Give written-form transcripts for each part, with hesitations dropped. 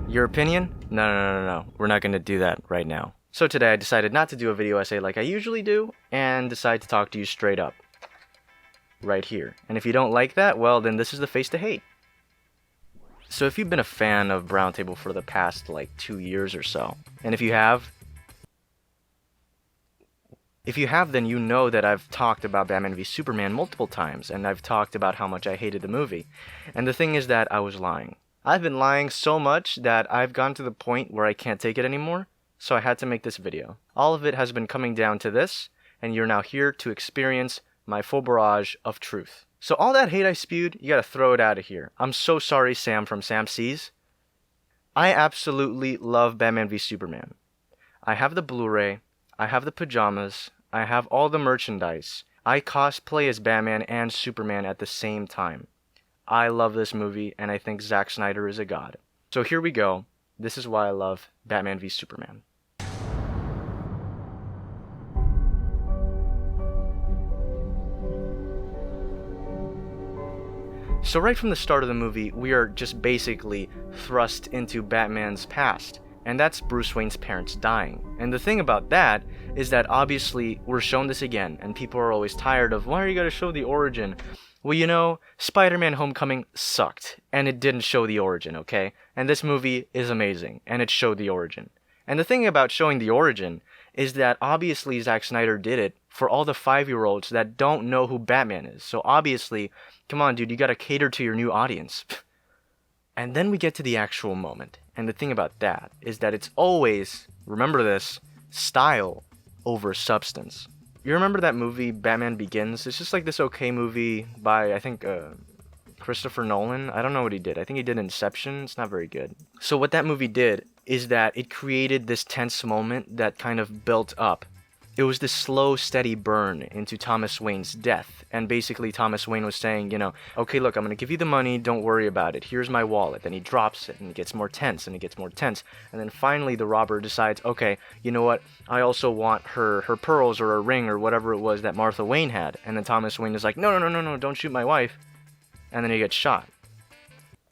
Your opinion? No. We're not gonna do that right now. So today I decided not to do a video essay like I usually do, and decide to talk to you straight up. Right here. And if you don't like that, well then this is the face to hate. So if you've been a fan of Brown Table for the past like 2 years or so, and if you have, then you know that I've talked about Batman v Superman multiple times, and I've talked about how much I hated the movie. And the thing is that I was lying. I've been lying so much that I've gotten to the point where I can't take it anymore, so I had to make this video. All of it has been coming down to this, and you're now here to experience my full barrage of truth. So all that hate I spewed, you gotta throw it out of here. I'm so sorry, Sam from Sam Sees. I absolutely love Batman v Superman. I have the Blu-ray, I have the pajamas, I have all the merchandise. I cosplay as Batman and Superman at the same time. I love this movie, and I think Zack Snyder is a god. So here we go. This is why I love Batman v Superman. So right from the start of the movie, we are just basically thrust into Batman's past, and that's Bruce Wayne's parents dying. And the thing about that is that obviously we're shown this again, and people are always tired of, why are you gonna show the origin? Well, you know, Spider-Man Homecoming sucked, and it didn't show the origin, okay? And this movie is amazing, and it showed the origin. And the thing about showing the origin is that obviously Zack Snyder did it for all the 5-year-olds that don't know who Batman is. So obviously, come on dude, you gotta cater to your new audience. And then we get to the actual moment. And the thing about that is that it's always, remember this, style over substance. You remember that movie, Batman Begins? It's just like this okay movie by, I think, Christopher Nolan. I don't know what he did. I think he did Inception. It's not very good. So what that movie did is that it created this tense moment that kind of built up. It was this slow, steady burn into Thomas Wayne's death. And basically Thomas Wayne was saying, you know, okay, look, I'm going to give you the money, don't worry about it. Here's my wallet. Then he drops it, and it gets more tense, and it gets more tense. And then finally the robber decides, okay, you know what? I also want her pearls or a ring or whatever it was that Martha Wayne had. And then Thomas Wayne is like, no, don't shoot my wife. And then he gets shot.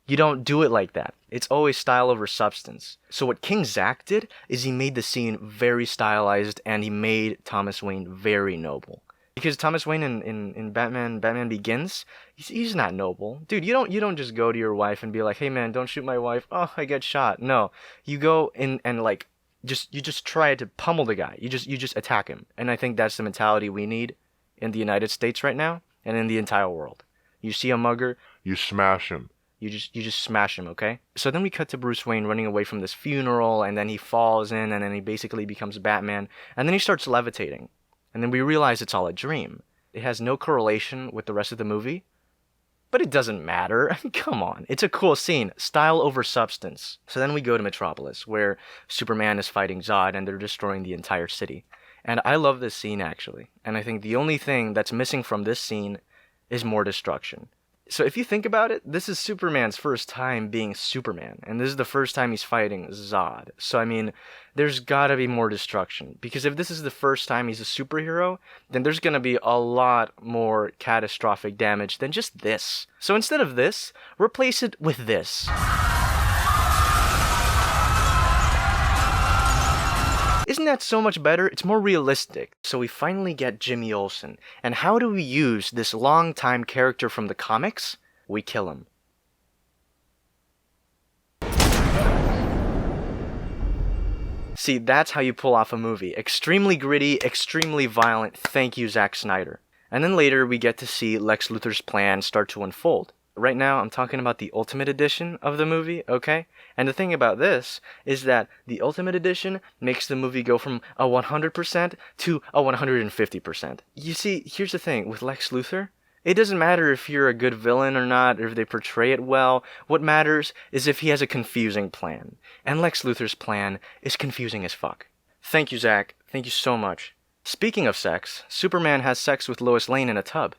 You don't do it like that. It's always style over substance. So what King Zack did is he made the scene very stylized, and he made Thomas Wayne very noble. Because Thomas Wayne in Batman Begins, he's not noble. Dude, you don't just go to your wife and be like, hey man, don't shoot my wife. Oh, I get shot. No. You go in and like you just try to pummel the guy. You just attack him. And I think that's the mentality we need in the United States right now and in the entire world. You see a mugger, you smash him. You just smash him, okay? So then we cut to Bruce Wayne running away from this funeral, and then he falls in, and then he basically becomes Batman, and then he starts levitating. And then we realize it's all a dream. It has no correlation with the rest of the movie, but it doesn't matter. Come on, it's a cool scene. Style over substance. So then we go to Metropolis, where Superman is fighting Zod, and they're destroying the entire city. And I love this scene, actually. And I think the only thing that's missing from this scene is more destruction. So if you think about it, this is Superman's first time being Superman, and this is the first time he's fighting Zod. So I mean, there's gotta be more destruction, because if this is the first time he's a superhero, then there's gonna be a lot more catastrophic damage than just this. So instead of this, replace it with this. Isn't that so much better? It's more realistic. So we finally get Jimmy Olsen. And how do we use this long-time character from the comics? We kill him. See, that's how you pull off a movie. Extremely gritty, extremely violent. Thank you, Zack Snyder. And then later we get to see Lex Luthor's plan start to unfold. Right now, I'm talking about the Ultimate Edition of the movie, okay? And the thing about this is that the Ultimate Edition makes the movie go from a 100% to a 150%. You see, here's the thing, with Lex Luthor, it doesn't matter if you're a good villain or not, or if they portray it well. What matters is if he has a confusing plan. And Lex Luthor's plan is confusing as fuck. Thank you, Zack. Thank you so much. Speaking of sex, Superman has sex with Lois Lane in a tub.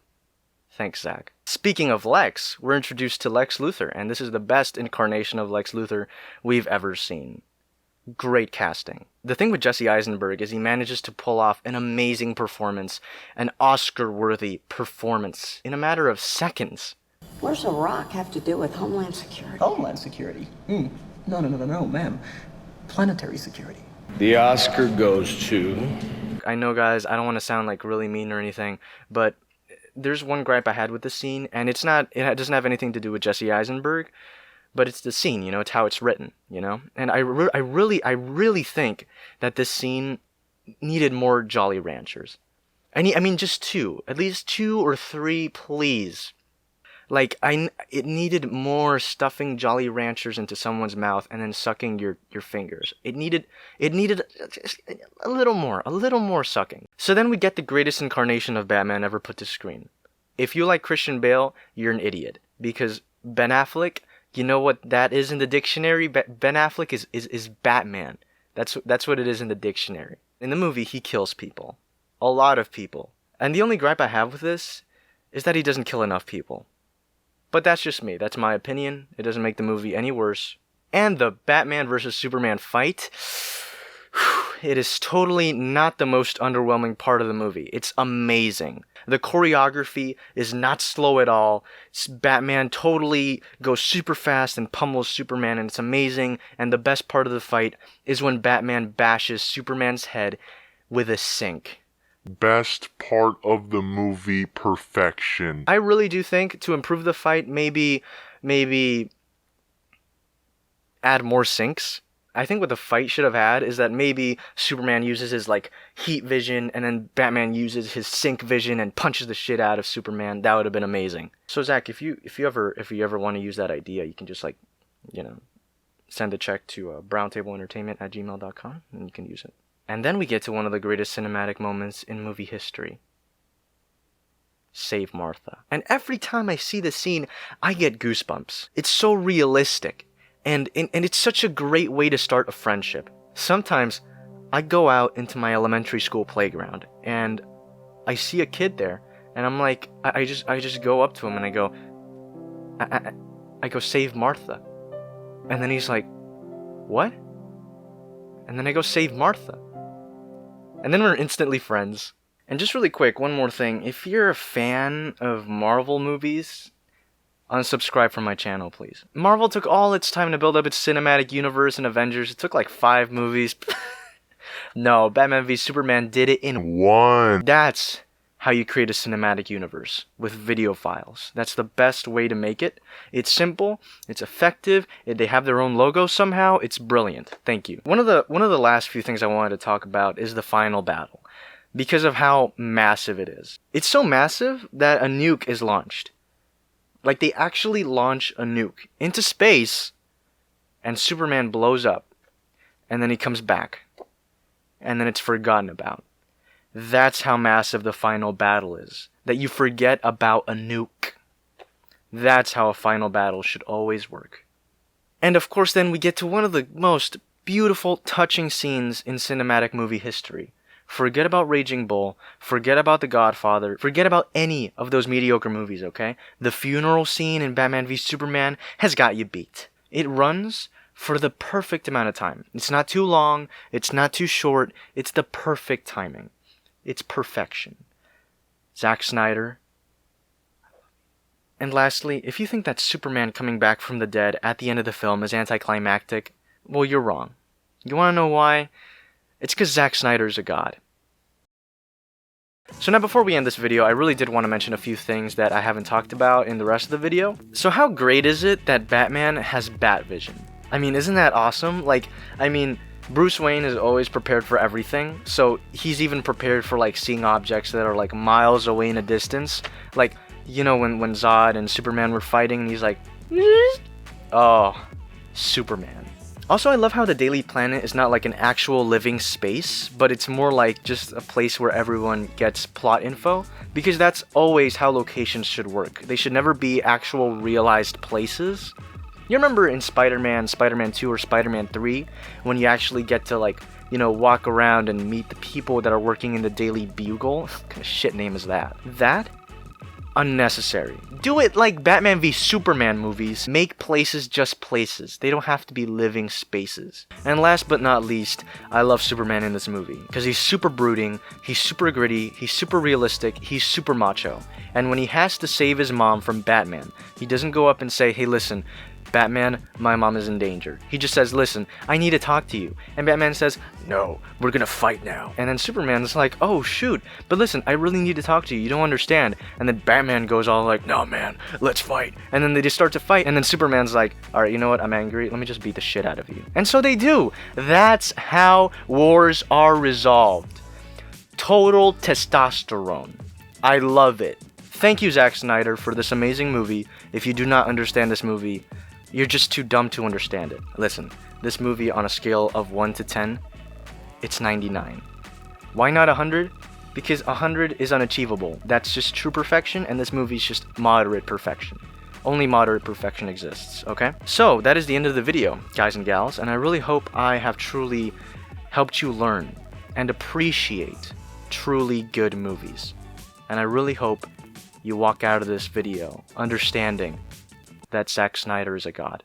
Thanks, Zack. Speaking of Lex, we're introduced to Lex Luthor, and this is the best incarnation of Lex Luthor we've ever seen. Great casting. The thing with Jesse Eisenberg is he manages to pull off an amazing performance, an Oscar-worthy performance, in a matter of seconds. What does a rock have to do with Homeland Security? Homeland Security? No, ma'am. Planetary security. The Oscar goes to... I know, guys, I don't want to sound like really mean or anything, but there's one gripe I had with the scene, and it doesn't have anything to do with Jesse Eisenberg, but it's the scene, you know, it's how it's written, you know? And I really think that this scene needed more Jolly Ranchers. I mean, just two. At least 2 or 3, please. Like, it needed more stuffing Jolly Ranchers into someone's mouth and then sucking your fingers. It needed just a little more sucking. So then we get the greatest incarnation of Batman ever put to screen. If you like Christian Bale, you're an idiot. Because Ben Affleck, you know what that is in the dictionary? Ben Affleck is Batman. That's what it is in the dictionary. In the movie, he kills people. A lot of people. And the only gripe I have with this is that he doesn't kill enough people. But that's just me. That's my opinion. It doesn't make the movie any worse. And the Batman versus Superman fight, it is totally not the most underwhelming part of the movie. It's amazing. The choreography is not slow at all. Batman totally goes super fast and pummels Superman, and it's amazing. And the best part of the fight is when Batman bashes Superman's head with a sink. Best part of the movie, perfection. I really do think to improve the fight, maybe add more sinks. I think what the fight should have had is that maybe Superman uses his like heat vision and then Batman uses his sink vision and punches the shit out of Superman. That would have been amazing. So Zach, if you ever want to use that idea, you can just like, you know, send a check to browntableentertainment@gmail.com and you can use it. And then we get to one of the greatest cinematic moments in movie history. Save Martha. And every time I see the scene, I get goosebumps. It's so realistic. And it's such a great way to start a friendship. Sometimes I go out into my elementary school playground and I see a kid there and I'm like, I just go up to him and I go, save Martha. And then he's like, what? And then I go, save Martha. And then we're instantly friends. And just really quick, one more thing. If you're a fan of Marvel movies, unsubscribe from my channel, please. Marvel took all its time to build up its cinematic universe and Avengers. It took like 5 movies. No, Batman v Superman did it in 1. That's how you create a cinematic universe, with video files. That's the best way to make it. It's simple, it's effective, they have their own logo somehow, it's brilliant. Thank you. One of the last few things I wanted to talk about is the final battle, because of how massive it is. It's so massive that a nuke is launched. Like, they actually launch a nuke into space, and Superman blows up, and then he comes back, and then it's forgotten about. That's how massive the final battle is. That you forget about a nuke. That's how a final battle should always work. And of course then we get to one of the most beautiful, touching scenes in cinematic movie history. Forget about Raging Bull, forget about The Godfather, forget about any of those mediocre movies, okay? The funeral scene in Batman v Superman has got you beat. It runs for the perfect amount of time. It's not too long, it's not too short, it's the perfect timing. It's perfection. Zack Snyder. And lastly, if you think that Superman coming back from the dead at the end of the film is anticlimactic, well, you're wrong. You want to know why? It's because Zack Snyder is a god. So now before we end this video, I really did want to mention a few things that I haven't talked about in the rest of the video. So how great is it that Batman has bat vision? I mean, isn't that awesome? Like, I mean, Bruce Wayne is always prepared for everything, so he's even prepared for like seeing objects that are like miles away in a distance. Like, you know, when Zod and Superman were fighting and he's like, oh, Superman. Also, I love how the Daily Planet is not like an actual living space, but it's more like just a place where everyone gets plot info, because that's always how locations should work. They should never be actual realized places. You remember in Spider-Man 2 or Spider-Man 3, when you actually get to, like, you know, walk around and meet the people that are working in the Daily Bugle? What kind of shit name is that? That unnecessary. Do it like Batman v Superman movies. Make places just places. They don't have to be living spaces. And last but not least, I love Superman in this movie because he's super brooding, he's super gritty, he's super realistic, he's super macho. And when he has to save his mom from Batman, he doesn't go up and say, hey listen, Batman, my mom is in danger. He just says, listen, I need to talk to you. And Batman says, no, we're gonna fight now. And then Superman's like, oh shoot, but listen, I really need to talk to you. You don't understand. And then Batman goes all like, no man, let's fight. And then they just start to fight. And then Superman's like, all right, you know what? I'm angry. Let me just beat the shit out of you. And so they do. That's how wars are resolved. Total testosterone. I love it. Thank you, Zack Snyder, for this amazing movie. If you do not understand this movie, you're just too dumb to understand it. Listen, this movie on a scale of 1 to 10, it's 99. Why not 100? Because 100 is unachievable. That's just true perfection, and this movie's just moderate perfection. Only moderate perfection exists, okay? So, that is the end of the video, guys and gals, and I really hope I have truly helped you learn and appreciate truly good movies. And I really hope you walk out of this video understanding that Zack Snyder is a god.